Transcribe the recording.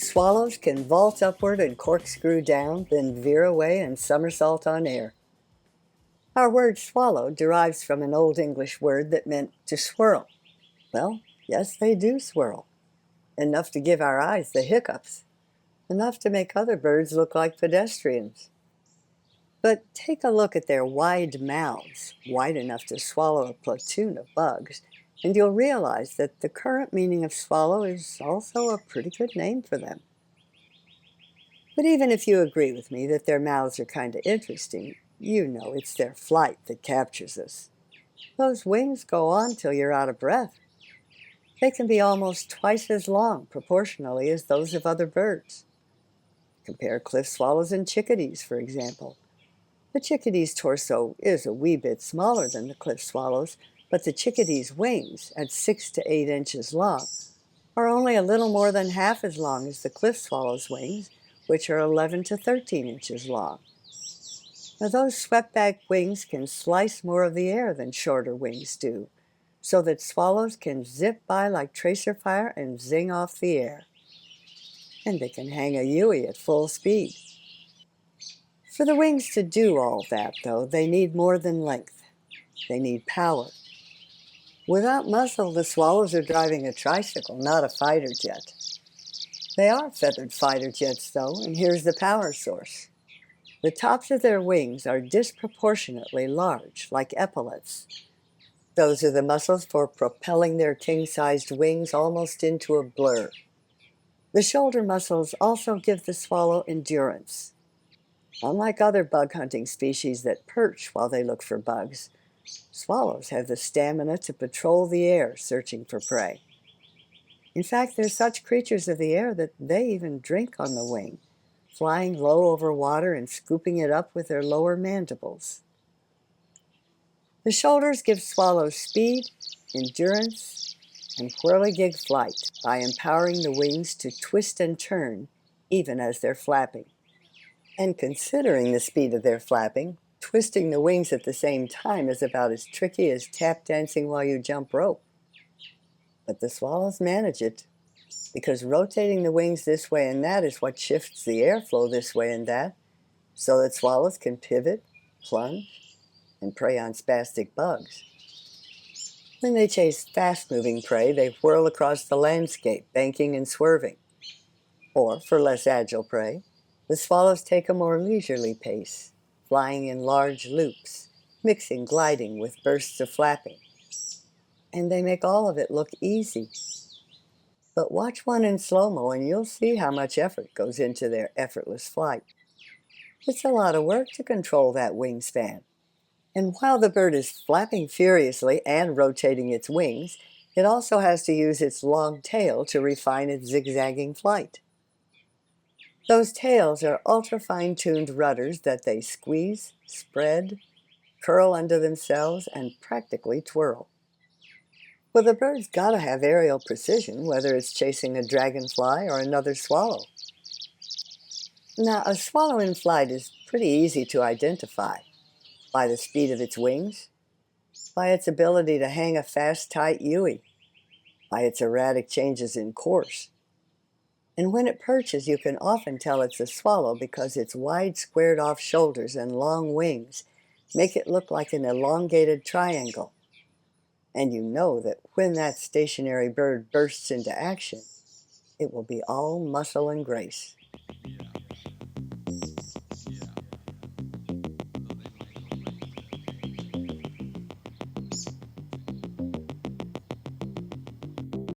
Swallows can vault upward and corkscrew down, then veer away and somersault on air. Our word swallow derives from an Old English word that meant to swirl. Well, yes, they do swirl. Enough to give our eyes the hiccups. Enough to make other birds look like pedestrians. But take a look at their wide mouths, wide enough to swallow a platoon of bugs, and you'll realize that the current meaning of swallow is also a pretty good name for them. But even if you agree with me that their mouths are kind of interesting, you know it's their flight that captures us. Those wings go on till you're out of breath. They can be almost twice as long proportionally as those of other birds. Compare cliff swallows and chickadees, for example. The chickadee's torso is a wee bit smaller than the cliff swallow's, but the chickadee's wings, at 6 to 8 inches long, are only a little more than half as long as the cliff swallow's wings, which are 11 to 13 inches long. Now, those swept-back wings can slice more of the air than shorter wings do, so that swallows can zip by like tracer fire and zing off the air. And they can hang a Yui at full speed. For the wings to do all that, though, they need more than length. They need power. Without muscle, the swallows are driving a tricycle, not a fighter jet. They are feathered fighter jets, though, and here's the power source. The tops of their wings are disproportionately large, like epaulets. Those are the muscles for propelling their king-sized wings almost into a blur. The shoulder muscles also give the swallow endurance. Unlike other bug-hunting species that perch while they look for bugs, swallows have the stamina to patrol the air searching for prey. In fact, they're such creatures of the air that they even drink on the wing, flying low over water and scooping it up with their lower mandibles. The shoulders give swallows speed, endurance, and whirligig flight by empowering the wings to twist and turn even as they're flapping. And considering the speed of their flapping, twisting the wings at the same time is about as tricky as tap dancing while you jump rope. But the swallows manage it, because rotating the wings this way and that is what shifts the airflow this way and that, so that swallows can pivot, plunge, and prey on spastic bugs. When they chase fast-moving prey, they whirl across the landscape, banking and swerving. Or, for less agile prey, the swallows take a more leisurely pace, flying in large loops, mixing gliding with bursts of flapping. And they make all of it look easy. But watch one in slow-mo and you'll see how much effort goes into their effortless flight. It's a lot of work to control that wingspan. And while the bird is flapping furiously and rotating its wings, it also has to use its long tail to refine its zigzagging flight. Those tails are ultra-fine-tuned rudders that they squeeze, spread, curl under themselves, and practically twirl. Well, the bird's got to have aerial precision, whether it's chasing a dragonfly or another swallow. Now, a swallow in flight is pretty easy to identify by the speed of its wings, by its ability to hang a fast, tight Yui, by its erratic changes in course. And when it perches, you can often tell it's a swallow because its wide, squared-off shoulders and long wings make it look like an elongated triangle. And you know that when that stationary bird bursts into action, it will be all muscle and grace.